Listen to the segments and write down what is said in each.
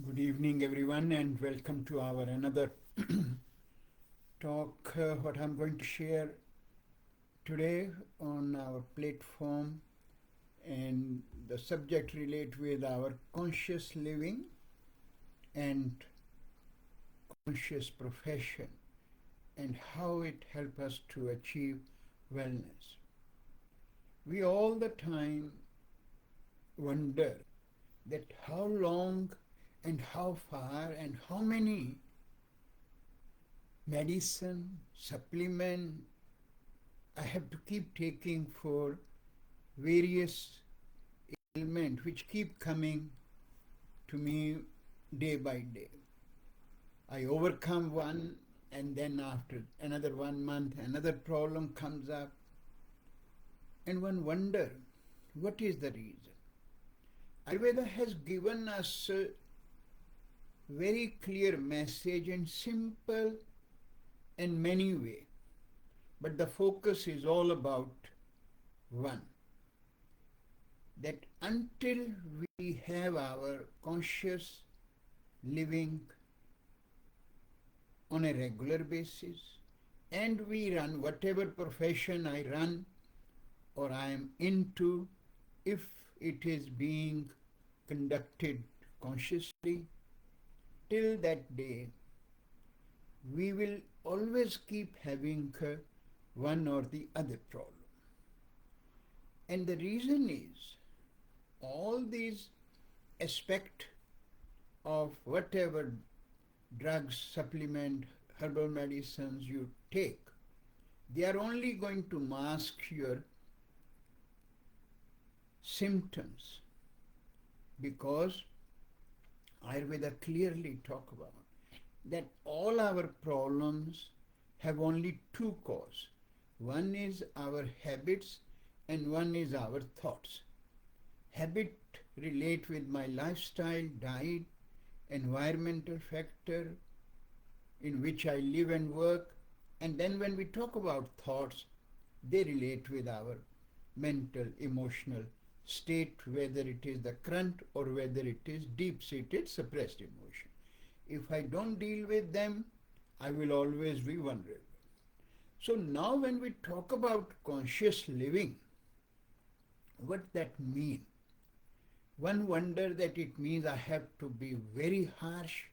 Good evening, everyone, and welcome to our another talk. What I'm going to share today on our platform, and the subject relate with our conscious living and conscious profession, and how it help us to achieve wellness. We all the time wonder that how long and how far and how many medicine, supplement I have to keep taking for various ailments which keep coming to me day by day. I overcome one, and then after another 1 month another problem comes up, and one wonder what is the reason. Ayurveda has given us a very clear message in simple and many way, but the focus is all about one, that until we have our conscious living on a regular basis, and we run whatever profession I run or I am into, if it is being conducted consciously, till that day we will always keep having one or the other problem. And the reason is all these aspect of whatever drugs, supplement, herbal medicines you take, they are only going to mask your symptoms, because Ayurveda clearly talk about that all our problems have only two causes. One is our habits and one is our thoughts. Habit relate with my lifestyle, diet, environmental factor in which I live and work. And then when we talk about thoughts, they relate with our mental, emotional state, whether it is the current or whether it is deep-seated suppressed emotion. If I don't deal with them, I will always be vulnerable. So now when we talk about conscious living, what that mean? One wonder that it means I have to be very harsh,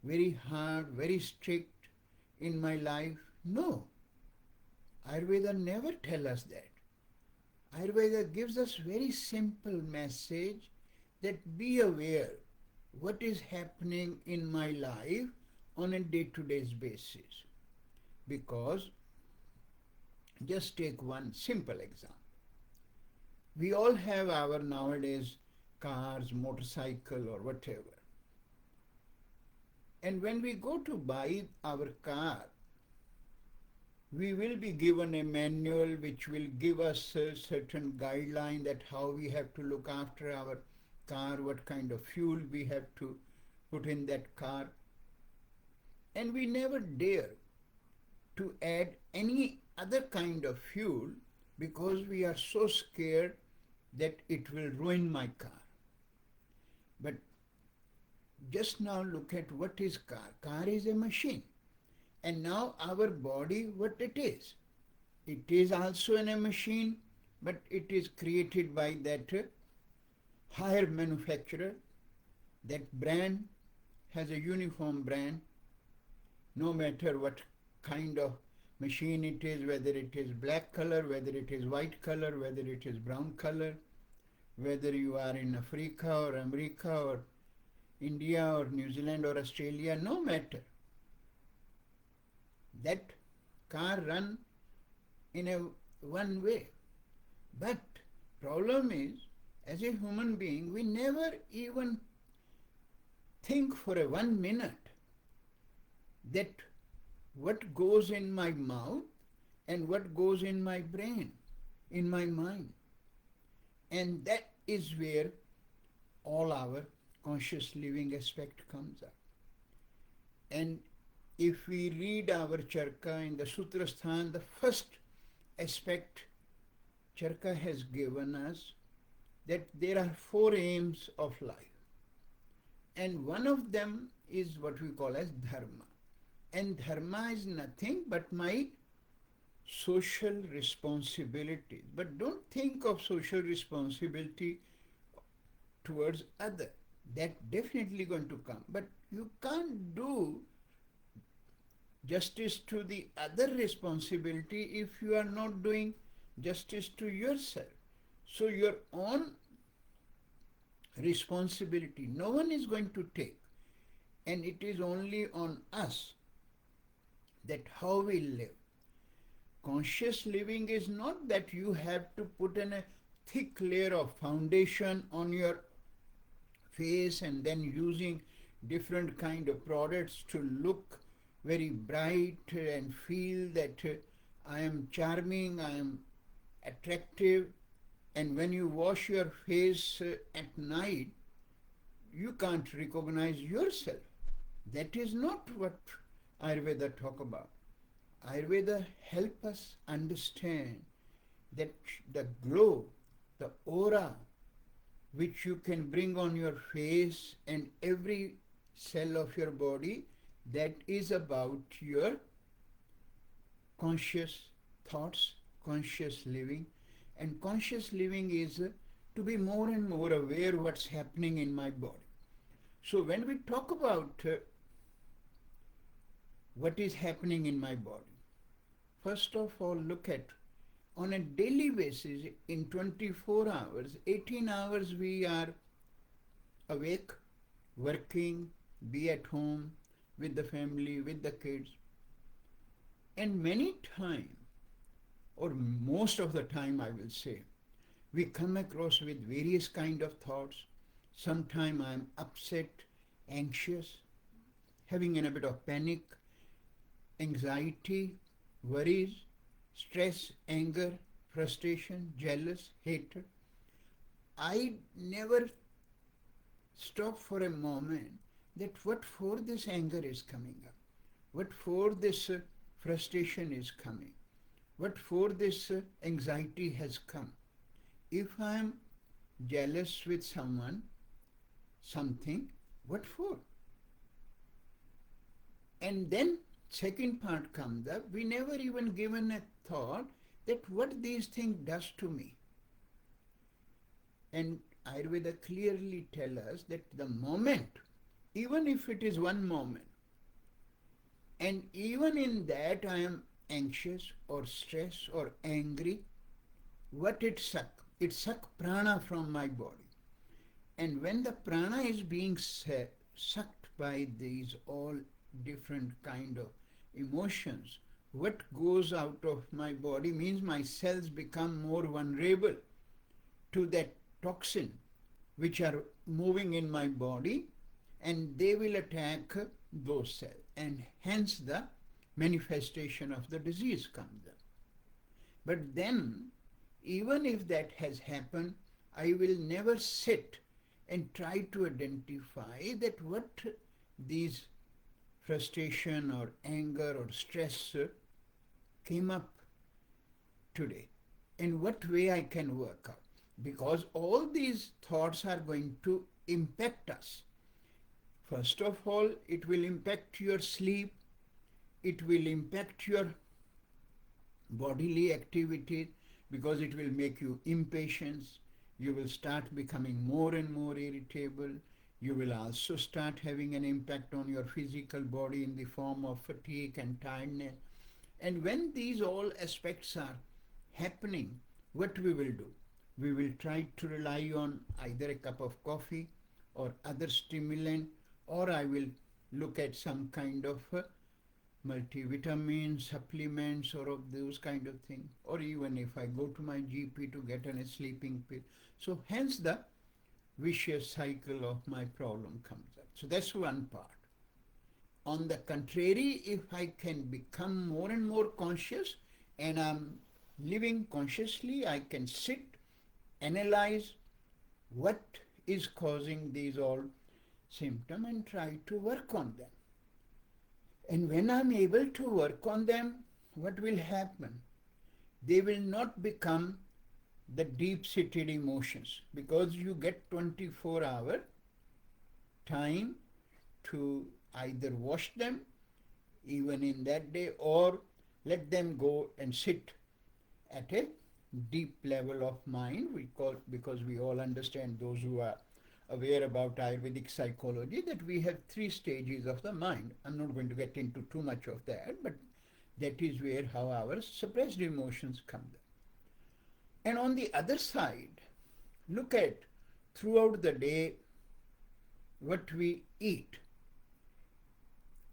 very hard, very strict in my life. No, Ayurveda never tell us that. Ayurveda gives us very simple message that be aware what is happening in my life on a day-to-day basis. Because just take one simple example. We all have our nowadays cars, motorcycle or whatever. And when we go to buy our car, we will be given a manual which will give us a certain guideline that how we have to look after our car, what kind of fuel we have to put in that car. And we never dare to add any other kind of fuel because we are so scared that it will ruin my car. But just now look at what is car. Car is a machine. And now our body, what it is? It is also in a machine, but it is created by that higher manufacturer. That brand has a uniform brand, no matter what kind of machine it is, whether it is black color, whether it is white color, whether it is brown color, whether you are in Africa or America or India or New Zealand or Australia, no matter. That car run in a one way. But problem is, as a human being, we never even think for a 1 minute that what goes in my mouth and what goes in my brain, in my mind. And that is where all our conscious living aspect comes up. And if we read our Charka in the Sutra Sthan, the first aspect Charka has given us that there are four aims of life. And one of them is what we call as dharma. And dharma is nothing but my social responsibility. But don't think of social responsibility towards other. That definitely going to come. But you can't do justice to the other responsibility if you are not doing justice to yourself. So your own responsibility no one is going to take, and it is only on us that how we live. Conscious living is not that you have to put in a thick layer of foundation on your face and then using different kind of products to look very bright and feel that I am charming, I am attractive, and when you wash your face at night, you can't recognize yourself. That is not what Ayurveda talk about. Ayurveda help us understand that the glow, the aura which you can bring on your face and every cell of your body, that is about your conscious thoughts, conscious living. And conscious living is to be more and more aware what's happening in my body. So when we talk about what is happening in my body, first of all look at on a daily basis in 24 hours, 18 hours we are awake, working, be at home with the family, with the kids. And many times, or most of the time I will say, we come across with various kind of thoughts. Sometimes I am upset, anxious, having a bit of panic, anxiety, worries, stress, anger, frustration, jealous, hatred. I never stop for a moment that what for this anger is coming up, what for this frustration is coming, what for this anxiety has come. If I am jealous with someone, something, what for? And then second part comes up, we never even given a thought that what these things does to me. And Ayurveda clearly tell us that the moment, even if it is one moment, and even in that I am anxious or stressed or angry, what it suck? It suck prana from my body. And when the prana is being sucked by these all different kind of emotions, what goes out of my body means my cells become more vulnerable to that toxin which are moving in my body, and they will attack those cells, and hence the manifestation of the disease comes up. But then, even if that has happened, I will never sit and try to identify that what these frustration or anger or stress came up today, in what way I can work out. Because all these thoughts are going to impact us. First of all, it will impact your sleep, it will impact your bodily activity, because it will make you impatient, you will start becoming more and more irritable, you will also start having an impact on your physical body in the form of fatigue and tiredness. And when these all aspects are happening, what we will do? We will try to rely on either a cup of coffee or other stimulant, or I will look at some kind of multivitamin supplements or of those kind of things, or even if I go to my GP to get a sleeping pill. So hence the vicious cycle of my problem comes up. So that's one part. On the contrary, if I can become more and more conscious and I'm living consciously, I can sit, analyze what is causing these all symptoms and try to work on them. And when I'm able to work on them, what will happen? They will not become the deep-seated emotions, because you get 24 hour time to either wash them even in that day, or let them go and sit at a deep level of mind. Because we all understand, those who are aware about Ayurvedic psychology, that we have three stages of the mind. I'm not going to get into too much of that, but that is where how our suppressed emotions come. And on the other side, look at throughout the day what we eat.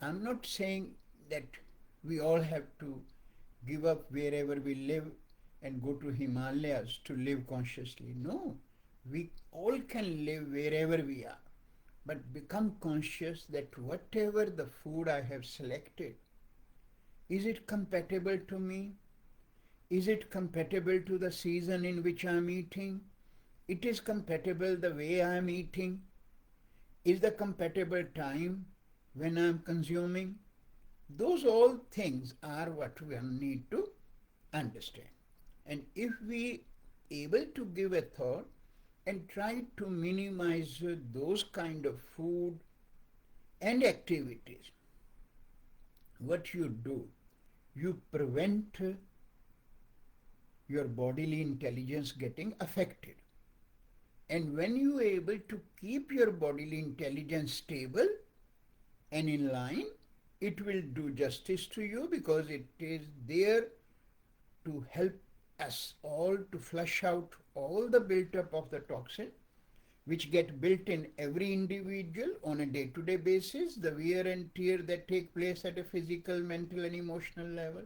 I'm not saying that we all have to give up wherever we live and go to Himalayas to live consciously. No, we all can live wherever we are, but become conscious that whatever the food I have selected, is it compatible to me? Is it compatible to the season in which I am eating? It is compatible the way I am eating? Is the compatible time when I am consuming? Those all things are what we need to understand. And if we able to give a thought and try to minimize those kind of food and activities, what you do, you prevent your bodily intelligence getting affected. And when you are able to keep your bodily intelligence stable and in line, it will do justice to you, because it is there to help us all to flush out all the built up of the toxin which get built in every individual on a day-to-day basis, the wear and tear that take place at a physical, mental and emotional level.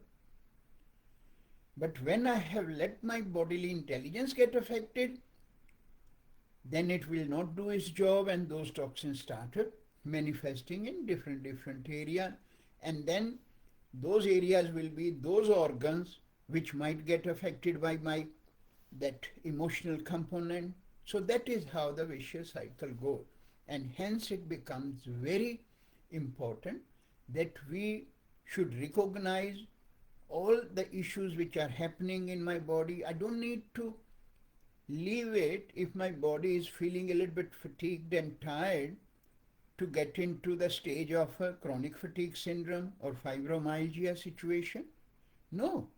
But when I have let my bodily intelligence get affected, then it will not do its job, and those toxins started manifesting in different areas, and then those areas will be those organs which might get affected by my that emotional component. So that is how the vicious cycle goes, and hence it becomes very important that we should recognize all the issues which are happening in my body. I don't need to leave it if my body is feeling a little bit fatigued and tired to get into the stage of a chronic fatigue syndrome or fibromyalgia situation. No,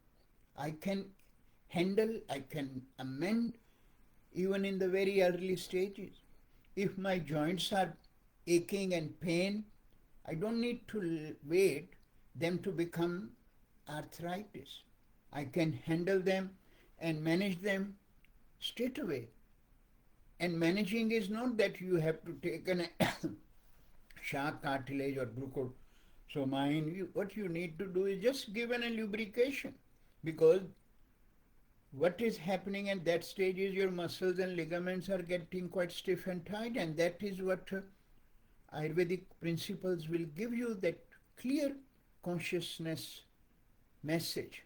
I can handle, I can amend even in the very early stages. If my joints are aching and pain, I don't need to wait them to become arthritis. I can handle them and manage them straight away. And managing is not that you have to take an sharp cartilage or glucosamine. What you need to do is just give an a lubrication, because what is happening at that stage is your muscles and ligaments are getting quite stiff and tight, and that is what Ayurvedic principles will give you, that clear consciousness message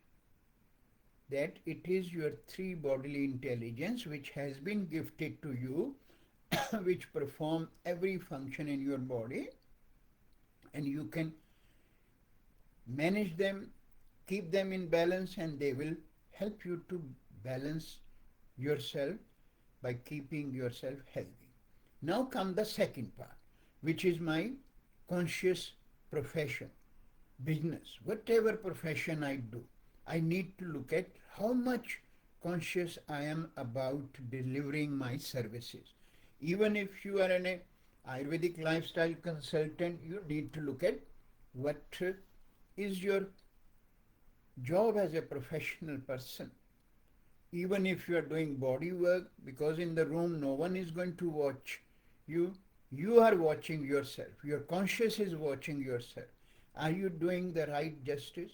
that it is your three bodily intelligence which has been gifted to you, which perform every function in your body, and you can manage them, keep them in balance, and they will help you to balance yourself by keeping yourself healthy. Now come the second part, which is my conscious profession, business. Whatever profession I do, I need to look at how much conscious I am about delivering my services. Even if you are an Ayurvedic lifestyle consultant, you need to look at what is your job as a professional person. Even if you are doing body work, because in the room no one is going to watch you, you are watching yourself. Your conscious is watching yourself. Are you doing the right justice?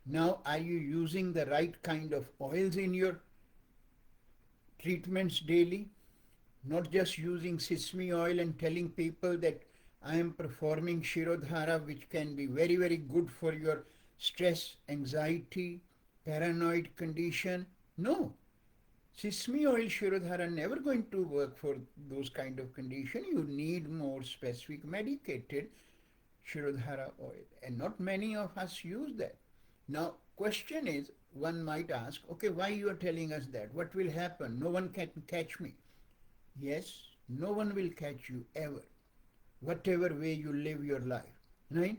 Now, are you using the right kind of oils in your treatments daily? Not just using sesame oil and telling people that I am performing Shirodhara, which can be very, very good for your stress, anxiety, paranoid condition. No. Sesame oil Shirodhara never going to work for those kind of condition. You need more specific medicated Shirodhara oil, and not many of us use that. Now, question is, one might ask, okay, why you are telling us that? What will happen? No one can catch me. Yes, no one will catch you ever. whatever way you live your life, right?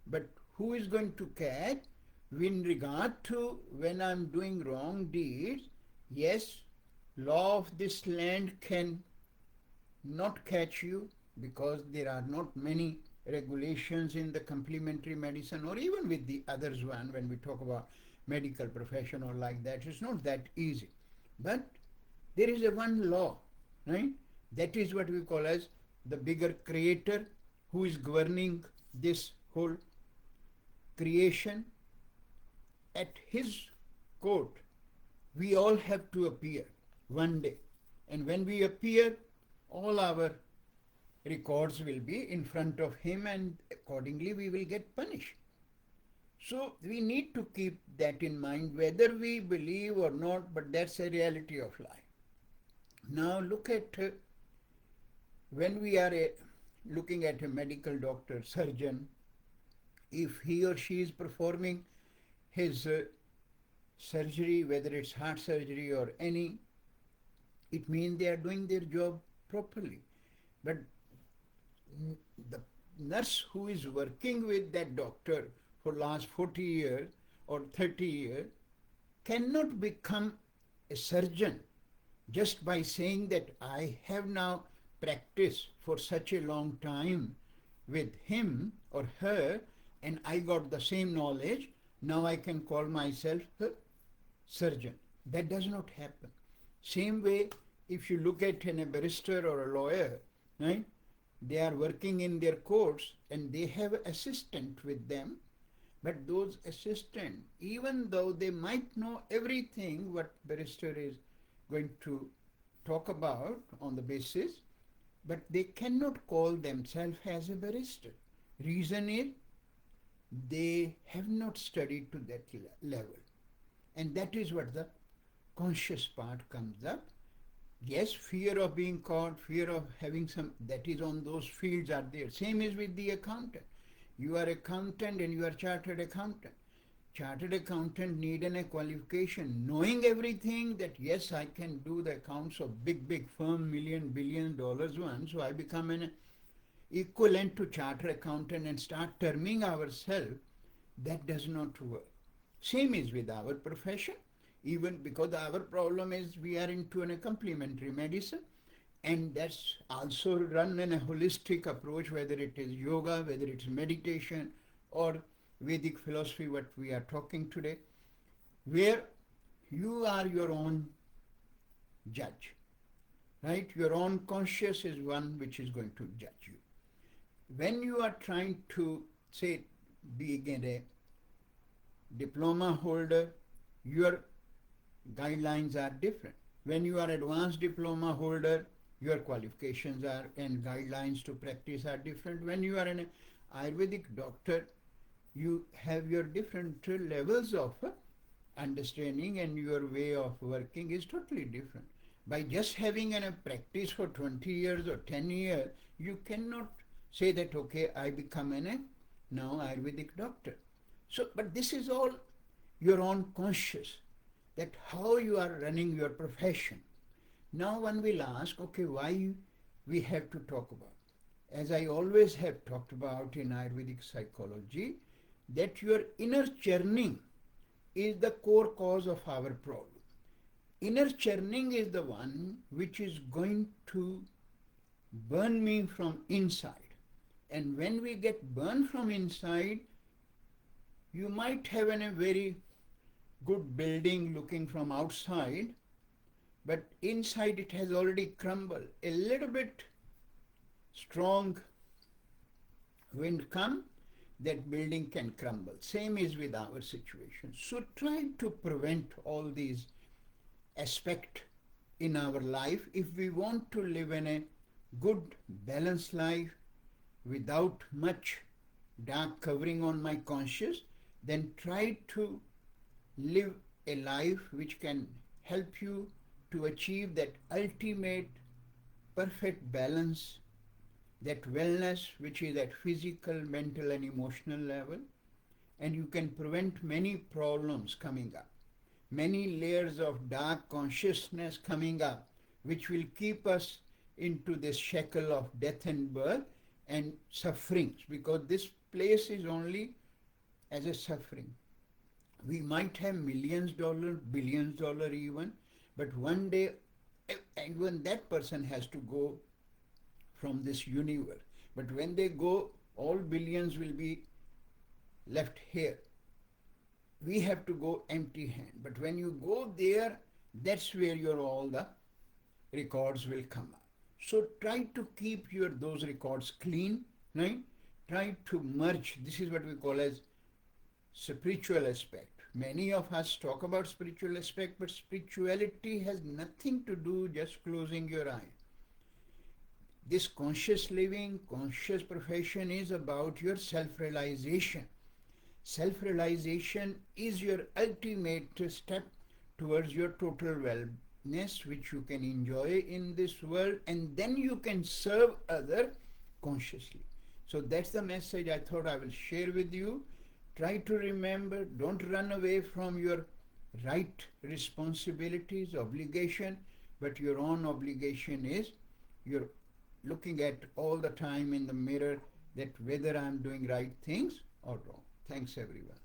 But who is going to catch? In regard to when I'm doing wrong deeds, yes, law of this land can not catch you because there are not many regulations in the complementary medicine or even with the others one when we talk about medical profession or like that. It's not that easy. But there is a one law, right? That is what we call as the bigger creator who is governing this whole creation. At his court, we all have to appear one day. And when we appear, all our records will be in front of him and accordingly we will get punished. So we need to keep that in mind whether we believe or not, but that's a reality of life. Now look at when we are looking at a medical doctor, surgeon, if he or she is performing his surgery, whether it's heart surgery or any, it means they are doing their job properly. But the nurse who is working with that doctor for last 40 years or 30 years cannot become a surgeon just by saying that I have now practiced for such a long time with him or her and I got the same knowledge, now I can call myself a surgeon. That does not happen. Same way, if you look at a barrister or a lawyer, right? They are working in their courts and they have an assistant with them, but those assistant, even though they might know everything what barrister is going to talk about on the basis, but they cannot call themselves as a barrister. Reason is they have not studied to that level. And that is what the conscious part comes up. Yes, fear of being caught, fear of having some, that is on those fields are there. Same is with the accountant. You are accountant and you are chartered accountant. Chartered accountant need a qualification, knowing everything that yes, I can do the accounts of big firm, million, billion dollars one, so I become an equivalent to chartered accountant and start terming ourselves. That does not work. Same is with our profession, even because our problem is we are into a complementary medicine and that's also run in a holistic approach, whether it is yoga, whether it's meditation or Vedic philosophy, what we are talking today, where you are your own judge, right? Your own conscious is one which is going to judge you. When you are trying to, say, be a diploma holder, your guidelines are different. When you are advanced diploma holder, your qualifications are and guidelines to practice are different. When you are an Ayurvedic doctor, you have your different levels of understanding and your way of working is totally different. By just having a practice for 20 years or 10 years, you cannot say that, okay, I become a now Ayurvedic doctor. So, but this is all your own conscious, that how you are running your profession. Now one will ask, okay, why we have to talk about? As I always have talked about in Ayurvedic psychology, that your inner churning is the core cause of our problem. Inner churning is the one which is going to burn me from inside. And when we get burned from inside, you might have a very good building looking from outside, but inside it has already crumbled. A little bit strong wind come, that building can crumble. Same is with our situation. So try to prevent all these aspects in our life if we want to live in a good balanced life without much dark covering on my conscious. Then try to live a life which can help you to achieve that ultimate perfect balance, that wellness which is at physical, mental and emotional level, and you can prevent many problems coming up, many layers of dark consciousness coming up which will keep us into this shackle of death and birth, and sufferings, because this place is only as a suffering. We might have millions dollar, billions dollar even, but one day even that person has to go from this universe. But when they go, all billions will be left here. We have to go empty hand. But when you go there, that's where your all the records will come up. So try to keep your those records clean, right? Try to merge. This is what we call as spiritual aspect. Many of us talk about spiritual aspect, but spirituality has nothing to do just closing your eye. This conscious living, conscious profession is about your self-realization. Self-realization is your ultimate step towards your total wellness, which you can enjoy in this world, and then you can serve other consciously. So that's the message I thought I will share with you. Try to remember, don't run away from your right responsibilities, obligation, but your own obligation is you're looking at all the time in the mirror that whether I'm doing right things or wrong. Thanks everyone.